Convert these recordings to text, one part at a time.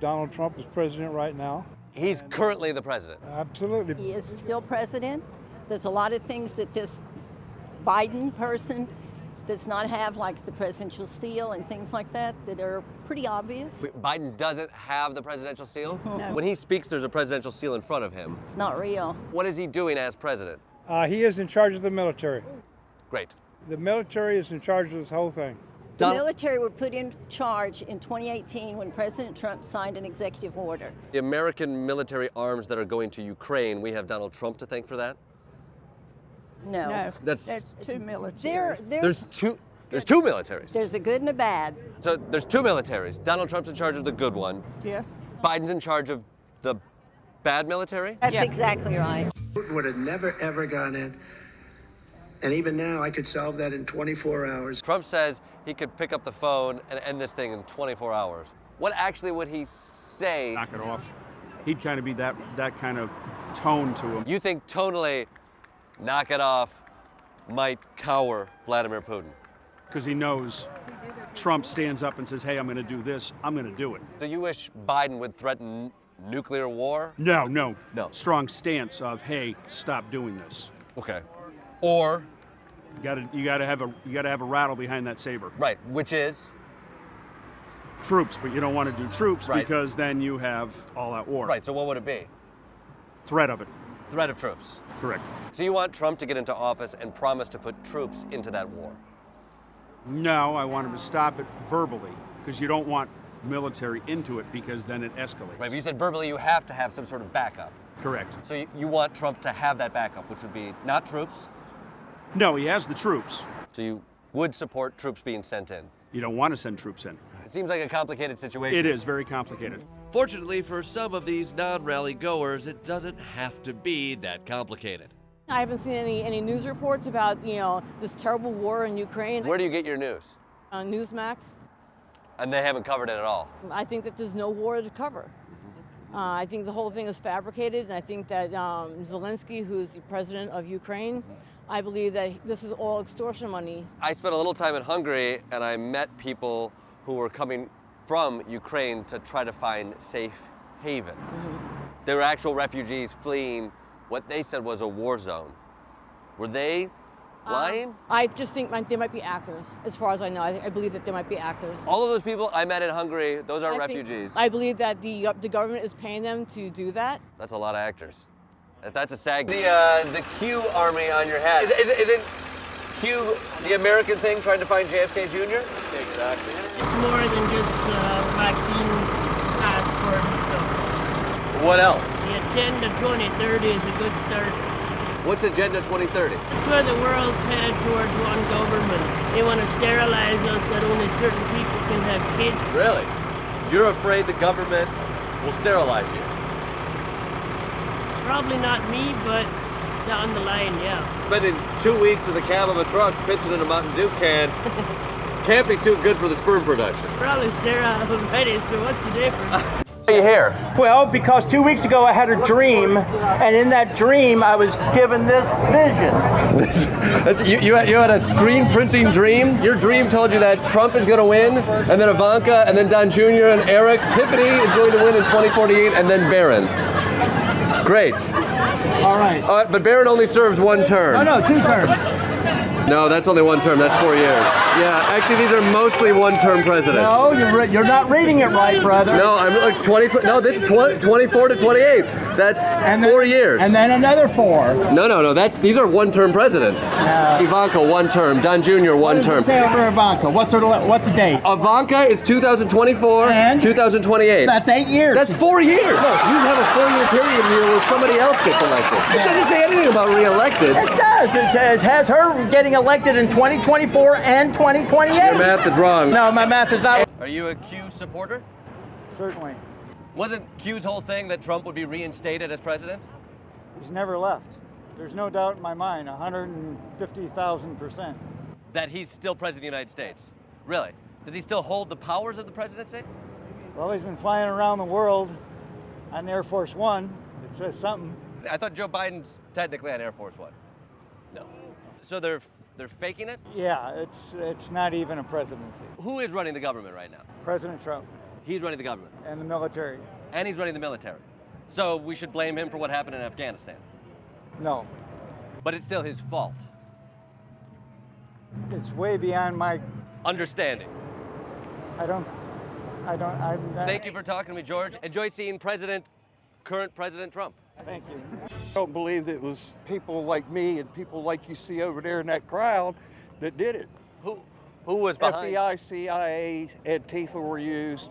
Donald Trump is president right now. He's currently the president. Absolutely. He is still president. There's a lot of things that this Biden person does not have, like the presidential seal and things like that, that are pretty obvious. Wait, Biden doesn't have the presidential seal? No. When he speaks, there's a presidential seal in front of him. It's not real. What is he doing as president? He is in charge of the military. Great. The military is in charge of this whole thing. The military were put in charge in 2018 when President Trump signed an executive order. The American military arms that are going to Ukraine, we have Donald Trump to thank for that? No. No, That's two militaries. There's two militaries. There's a good and a bad. So there's two militaries. Donald Trump's in charge of the good one. Yes. Biden's in charge of the bad military? That's Yeah. exactly right. Putin would have never, ever gone in. And even now, I could solve that in 24 hours. Trump says he could pick up the phone and end this thing in 24 hours. What actually would he say? Knock it off. He'd kind of be that kind of tone to him. You think tonally, knock it off, might cower Vladimir Putin? Because he knows Trump stands up and says, hey, I'm going to do this, I'm going to do it. Do you wish Biden would threaten nuclear war? No. No. Strong stance of, hey, stop doing this. Okay. Or, You gotta have a rattle behind that saber. right, which is? Troops, but you don't want to do troops Right. because then you have all out war. Right, so what would it be? Threat of it. Threat of troops. Correct. So you want Trump to get into office and promise to put troops into that war? No, I want him to stop it verbally because you don't want military into it because then it escalates. Right, but you said verbally you have to have some sort of backup. Correct. So you want Trump to have that backup, which would be not troops? No, he has the troops. So you would support troops being sent in? You don't want to send troops in. It seems like a complicated situation. It is very complicated. Fortunately for some of these non-rally goers, it doesn't have to be that complicated. I haven't seen any news reports about, this terrible war in Ukraine. Where do you get your news? Newsmax. And they haven't covered it at all. I think that there's no war to cover. I think the whole thing is fabricated, and I think that Zelensky, who's the president of Ukraine, I believe that this is all extortion money. I spent a little time in Hungary and I met people who were coming from Ukraine to try to find safe haven. They were actual refugees fleeing what they said was a war zone. Were they lying? I just think they might be actors, as far as I know. I believe that they might be actors. All of those people I met in Hungary, those are I think- refugees. I believe that the government is paying them to do that. That's a lot of actors. That's a SAG. The Q army on your hat. Isn't Q the American thing trying to find JFK Jr.? Exactly. It's more than just vaccine passport and stuff. What else? The Agenda 2030 is a good start. What's Agenda 2030? It's where the world's headed towards one government. They want to sterilize us so that only certain people can have kids. Really? You're afraid the government will sterilize you? Probably not me, but down the line, yeah. Spending 2 weeks in the cab of a truck pissing in a Mountain Dew can can't be too good for the sperm production. Probably sterile already, so what's the difference? Are you here? Well, because 2 weeks ago I had a dream, and in that dream I was given this vision. You had a screen printing dream? Your dream told you that Trump is going to win, and then Ivanka, and then Don Jr., and Eric. Tiffany is going to win in 2048, and then Barron. Great. All right. But Barron only serves one term. No, 2 terms. No, that's only one term. That's 4 years. Yeah, actually, these are mostly one-term presidents. No, you're not reading it right, brother. No, I'm like 20. No, this is 24 to 28. That's 4 years. And then another 4. No. These are one-term presidents. Ivanka, 1 term. Don Jr., 1 term. Say over Ivanka. What's the date? Ivanka is 2024, And? 2028. That's 8 years. That's 4 years. Look, you have a 4-year period here where somebody else gets elected. It doesn't say anything about re-elected. It does. It says has her getting elected in 2024 and 2028. Your math is wrong. No, my math is not. Are you a Q supporter? Certainly. Wasn't Q's whole thing that Trump would be reinstated as president? He's never left. There's no doubt in my mind, 150,000%. That he's still president of the United States? Really? Does he still hold the powers of the presidency? Well, he's been flying around the world on Air Force One. It says something. I thought Joe Biden's technically on Air Force One. No. So they're faking it? Yeah, it's not even a presidency. Who is running the government right now? President Trump. He's running the government. and the military. And he's running the military. So we should blame him for what happened in Afghanistan. No, But it's still his fault. it's way beyond my. Understanding. I'm not. Thank you for talking to me, George. Enjoy seeing current President Trump. Thank you. I don't believe that it was people like me and people like you see over there in that crowd that did it. Who was behind? FBI, CIA, Antifa were used,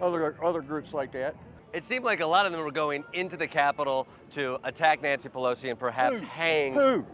other groups like that. It seemed like a lot of them were going into the Capitol to attack Nancy Pelosi and perhaps hang. Who?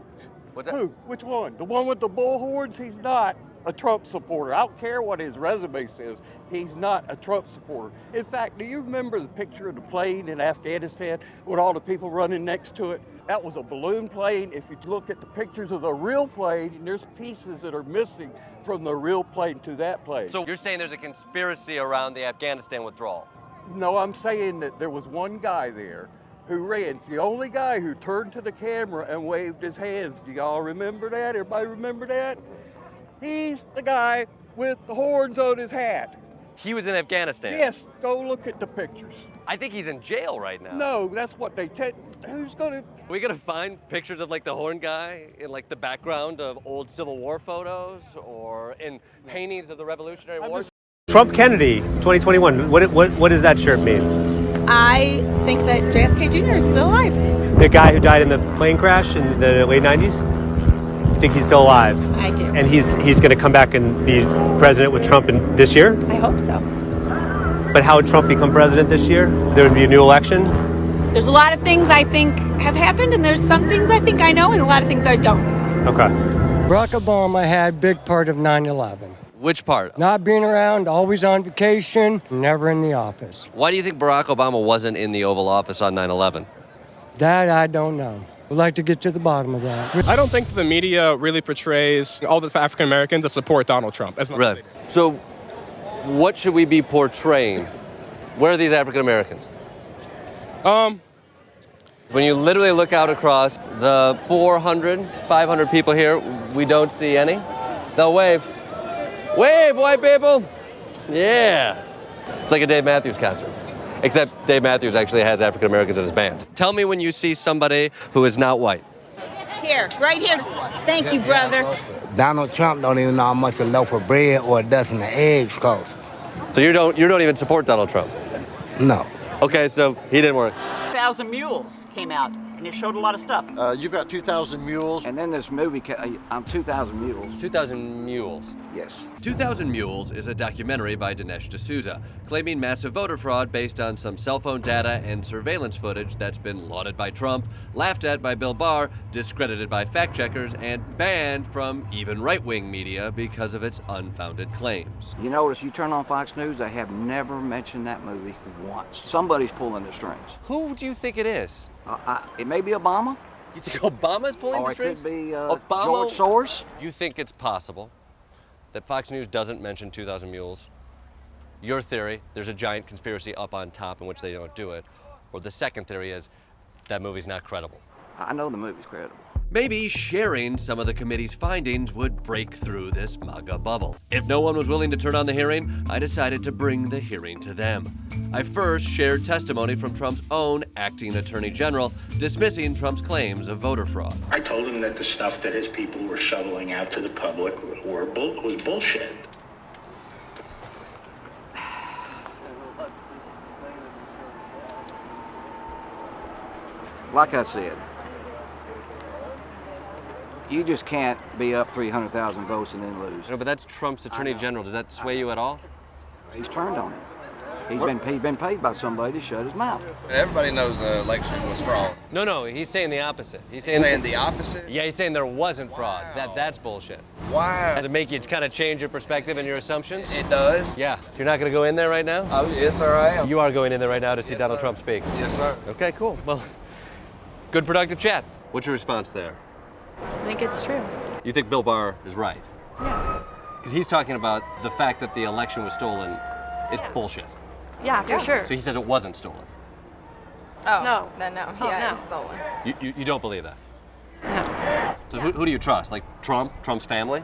What's that? Who? Which one? The one with the bullhorns? He's not a Trump supporter. I don't care what his resume says. He's not a Trump supporter. In fact, do you remember the picture of the plane in Afghanistan with all the people running next to it? That was a balloon plane. If you look at the pictures of the real plane, there's pieces that are missing from the real plane to that plane. So you're saying there's a conspiracy around the Afghanistan withdrawal? No, I'm saying that there was one guy there who ran. It's the only guy who turned to the camera and waved his hands. Do y'all remember that? Everybody remember that? He's the guy with the horns on his hat. He was in Afghanistan? Yes, go look at the pictures. I think he's in jail right now. No, that's what they tell. Who's gonna? We gonna find pictures of like the horn guy in like the background of old Civil War photos or in paintings of the Revolutionary War? Trump Kennedy 2021. What does that shirt mean? I think that JFK Jr. is still alive. The guy who died in the plane crash in the late 90s? You think he's still alive? I do. And he's going to come back and be president with Trump this year? I hope so. But how would Trump become president this year? There would be a new election? There's a lot of things I think have happened, and there's some things I think I know, and a lot of things I don't. Okay. Barack Obama had a big part of 9/11. Which part? Not being around, always on vacation, never in the office. Why do you think Barack Obama wasn't in the Oval Office on 9/11? That I don't know. We'd like to get to the bottom of that. I don't think the media really portrays all the African Americans that support Donald Trump as much as they do. So what should we be portraying? Where are these African Americans? When you literally look out across the 400, 500 people here, we don't see any. They'll wave. Wave, white people! Yeah. It's like a Dave Matthews concert. Except Dave Matthews actually has African Americans in his band. Tell me when you see somebody who is not white. Here, right here. Thank you, brother. Donald Trump don't even know how much a loaf of bread or a dozen of eggs cost. So you don't even support Donald Trump? No. Okay, so he didn't work. 2,000 Mules came out, and it showed a lot of stuff. You've got 2,000 Mules. And then this movie, 2,000 Mules. 2,000 Mules. Yes. 2,000 Mules is a documentary by Dinesh D'Souza, claiming massive voter fraud based on some cell phone data and surveillance footage that's been lauded by Trump, laughed at by Bill Barr, discredited by fact checkers, and banned from even right-wing media because of its unfounded claims. You notice you turn on Fox News, they have never mentioned that movie once. Somebody's pulling the strings. Who do you think it is? It may be Obama. You think Obama's pulling the strings? Or it could be Obama? George Soros. You think it's possible that Fox News doesn't mention 2,000 Mules? Your theory, there's a giant conspiracy up on top in which they don't do it. Or the second theory is that movie's not credible. I know the movie's credible. Maybe sharing some of the committee's findings would break through this MAGA bubble. If no one was willing to turn on the hearing, I decided to bring the hearing to them. I first shared testimony from Trump's own acting attorney general, dismissing Trump's claims of voter fraud. I told him that the stuff that his people were shoveling out to the public was bullshit. Like I said, you just can't be up 300,000 votes and then lose. No, but that's Trump's attorney general. Does that sway you at all? He's turned on him. He's been paid by somebody to shut his mouth. Everybody knows the election was fraud. No, he's saying the opposite. He's saying the opposite? Yeah, he's saying there wasn't fraud. That's bullshit. Wow. Does it make you kind of change your perspective and your assumptions? It does. Yeah. So you're not going to go in there right now? Oh, yes, sir, I am. You are going in there right now to see Donald Trump speak? Yes, sir. Okay, cool. Well, good productive chat. What's your response there? I think it's true. You think Bill Barr is right? Yeah. Because he's talking about the fact that the election was stolen is bullshit. Yeah, for sure. So he says it wasn't stolen. Oh. No. Then no. Oh, Yeah, no. it was stolen. You don't believe that? No. So who do you trust? Like Trump's family?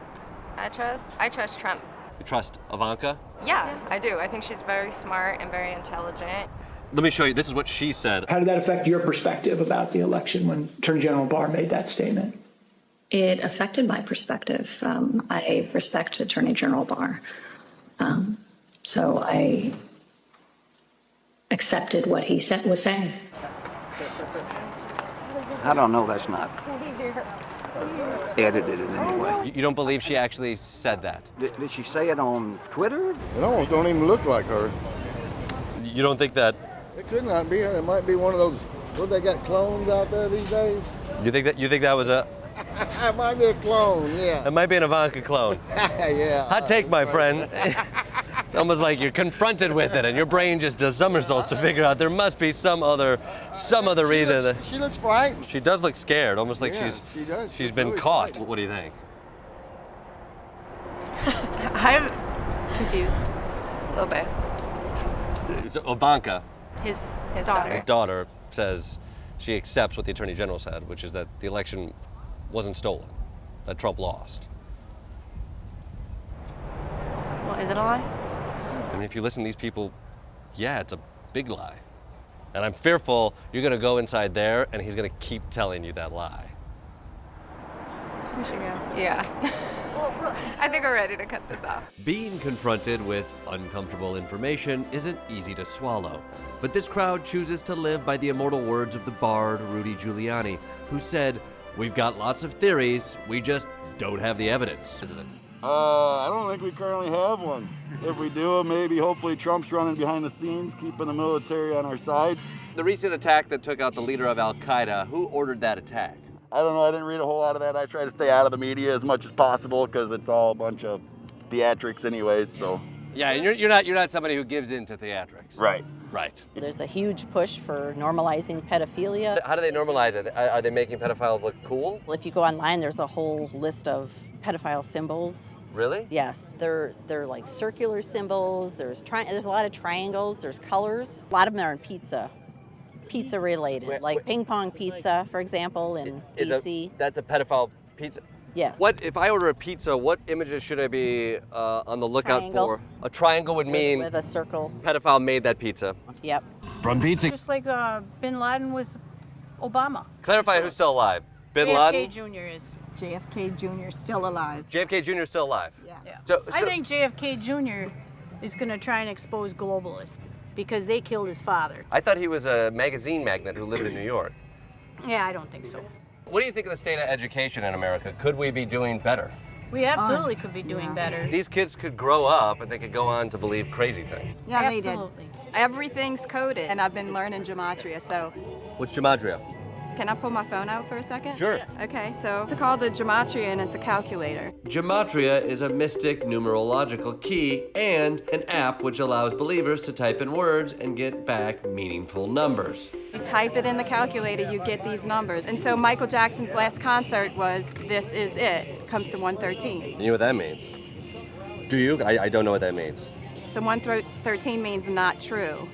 I trust Trump. You trust Ivanka? Yeah, I do. I think she's very smart and very intelligent. Let me show you. This is what she said. How did that affect your perspective about the election when Attorney General Barr made that statement? It affected my perspective. I respect Attorney General Barr. So I accepted what he was saying. I don't know, that's not edited in any way. You don't believe she actually said that? Did she say it on Twitter? It almost don't even look like her. You don't think that? It could not be her. It might be one of those, what, they got clones out there these days? You think that was a? It might be a clone, yeah. It might be an Ivanka clone. Yeah. Hot take, my friend. It's almost like you're confronted with it and your brain just does somersaults to figure out there must be some other reason. She looks frightened. She does look scared, almost like she's been caught. Frightened. What do you think? I'm confused. A little bit. So Ivanka, His daughter. his daughter, says she accepts what the Attorney General said, which is that the election wasn't stolen, that Trump lost. Well, is it a lie? I mean, if you listen to these people, yeah, it's a big lie. And I'm fearful you're gonna go inside there and he's gonna keep telling you that lie. We should go. Yeah. I think we're ready to cut this off. Being confronted with uncomfortable information isn't easy to swallow. But this crowd chooses to live by the immortal words of the bard Rudy Giuliani, who said, "We've got lots of theories, we just don't have the evidence." I don't think we currently have one. If we do, maybe hopefully Trump's running behind the scenes, keeping the military on our side. The recent attack that took out the leader of Al-Qaeda, who ordered that attack? I don't know, I didn't read a whole lot of that. I try to stay out of the media as much as possible because it's all a bunch of theatrics anyways, so. Yeah, and you're not somebody who gives in to theatrics. Right. Right. There's a huge push for normalizing pedophilia. How do they normalize it? Are they making pedophiles look cool? If you go online, there's a whole list of pedophile symbols. Really? Yes, they're like circular symbols. There's a lot of triangles. There's colors. A lot of them are in pizza related, like ping pong pizza, for example, in DC. That's a pedophile pizza. Yes. What if I order a pizza? What images should I be on the lookout Triangle. for? A triangle would mean with a circle. Pedophile made that pizza. Yep. From pizza. Just like Bin Laden with Obama. Clarify who's still alive. Bin Laden. JFK Jr. is. JFK Jr. still alive. JFK Jr. is still alive. Yeah. So I think JFK Jr. is going to try and expose globalists because they killed his father. I thought he was a magazine magnate who lived in New York. Yeah, I don't think so. What do you think of the state of education in America? Could we be doing better? We absolutely could be doing better. These kids could grow up and they could go on to believe crazy things. Yeah, Absolutely. Everything's coded, and I've been learning gematria, so. What's gematria? Can I pull my phone out for a second? Sure. Okay, so it's called the gematria, and it's a calculator. Gematria is a mystic numerological key and an app which allows believers to type in words and get back meaningful numbers. You type it in the calculator, you get these numbers. And so Michael Jackson's last concert was "This Is It," comes to 113. You know what that means? Do you? I don't know what that means. So 113 means not true.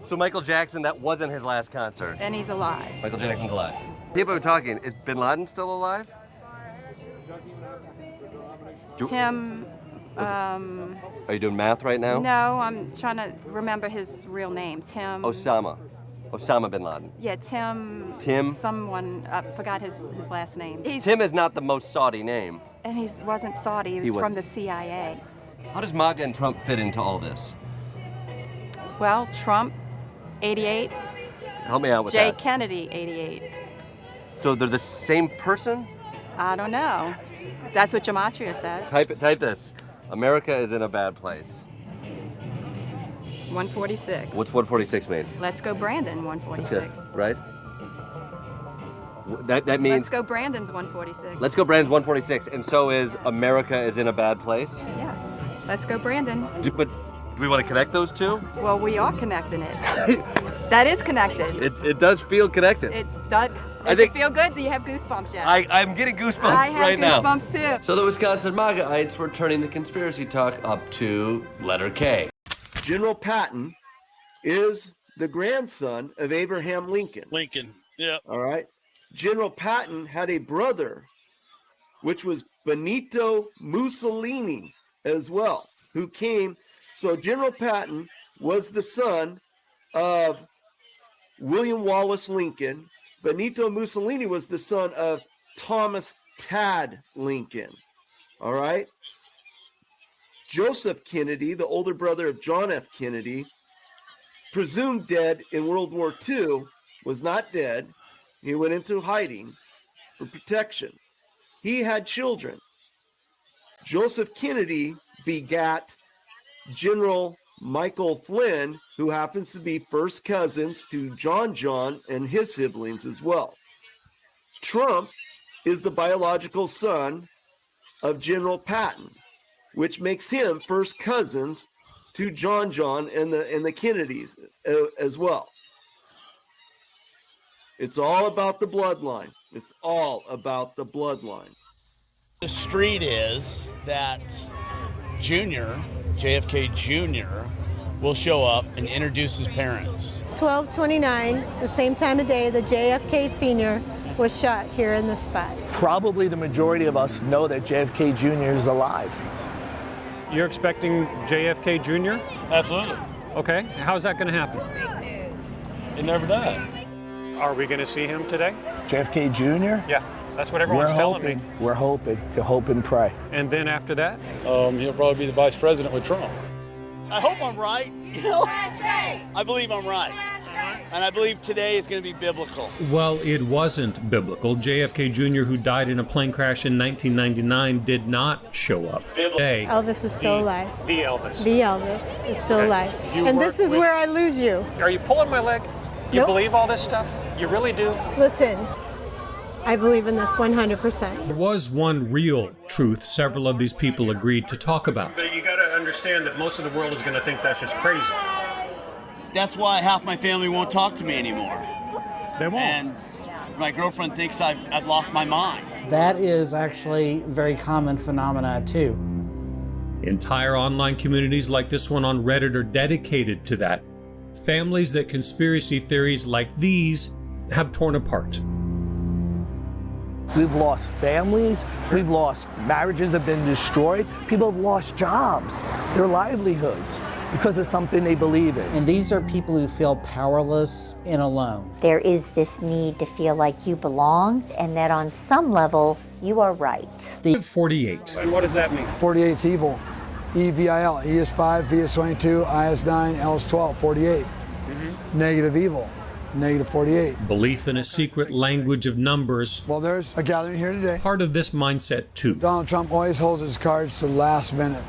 So Michael Jackson, that wasn't his last concert. And he's alive. Michael Jackson's alive. People are talking, is Bin Laden still alive? Tim, Are you doing math right now? no, I'm trying to remember his real name. Tim. Osama Bin Laden. Yeah, Tim. Tim? Someone, forgot his last name. Tim is not the most Saudi name. And he wasn't Saudi, he was from the CIA. How does MAGA and Trump fit into all this? Well, Trump, 88. Help me out with Jay that. Kennedy, 88. So they're the same person? I don't know. That's what gematria says. Type this. America is in a bad place. 146. What's 146 mean? Let's go Brandon, 146. Right? That means... Let's go Brandon's 146. Let's go Brandon's 146, and so is America is in a bad place? Yes. Let's go Brandon. But do we want to connect those two? Well, we are connecting it. That is connected. It does feel connected. It does. Does it feel good? Do you have goosebumps yet? I'm getting goosebumps I right now. have goosebumps too. So the Wisconsin MAGAites were turning the conspiracy talk up to letter K. General Patton is the grandson of Abraham Lincoln. Lincoln, yeah. All right. General Patton had a brother, which was Benito Mussolini as well. who came. So General Patton was the son of William Wallace Lincoln. Benito Mussolini was the son of Thomas Tad Lincoln. All right. Joseph Kennedy, the older brother of John F. Kennedy, presumed dead in World War II, was not dead. He went into hiding for protection. He had children. Joseph Kennedy begat General Michael Flynn, who happens to be first cousins to John and his siblings as well. Trump is the biological son of General Patton, which makes him first cousins to John and the Kennedys as well. It's all about the bloodline. It's all about the bloodline. The street is that JFK Jr., will show up and introduce his parents. 12/29, the same time of day that JFK Sr. was shot here in this spot. Probably the majority of us know that JFK Jr. is alive. You're expecting JFK Jr.? Absolutely. Okay, how's that going to happen? He never died. Are we going to see him today? JFK Jr.? Yeah, that's what everyone's telling me. We're hoping. You hope and pray. And then after that? He'll probably be the vice president with Trump. I hope I'm right. I believe I'm right. And I believe today is going to be biblical. Well, it wasn't biblical. JFK Jr., who died in a plane crash in 1999, did not show up. Today, Elvis is still alive. The Elvis. The Elvis is still alive. And this is where I lose you. Are you pulling my leg? You believe all this stuff? You really do? Listen, I believe in this 100%. there was one real truth several of these people agreed to talk about. But you got to understand that most of the world is going to think that's just crazy. That's why half my family won't talk to me anymore. They won't. And my girlfriend thinks I've lost my mind. That is actually a very common phenomena too. Entire online communities like this one on Reddit are dedicated to that. Families that conspiracy theories like these have torn apart. We've lost families, we've lost marriages have been destroyed, people have lost jobs, their livelihoods, because of something they believe in. And these are people who feel powerless and alone. There is this need to feel like you belong and that on some level you are right. 48. And what does that mean? 48's evil. EVIL. E is 5, V is 22, I is 9, L is 12. 48. Negative evil. Negative 48. Belief in a secret language of numbers. Well, there's a gathering here today. Part of this mindset too. Donald Trump always holds his cards to the last minute.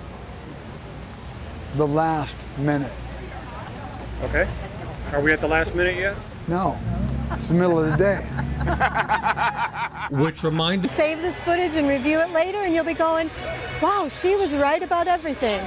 The last minute. Okay. Are we at the last minute yet? No. It's the middle of the day. Which reminded... Save this footage and review it later and you'll be going, wow, she was right about everything.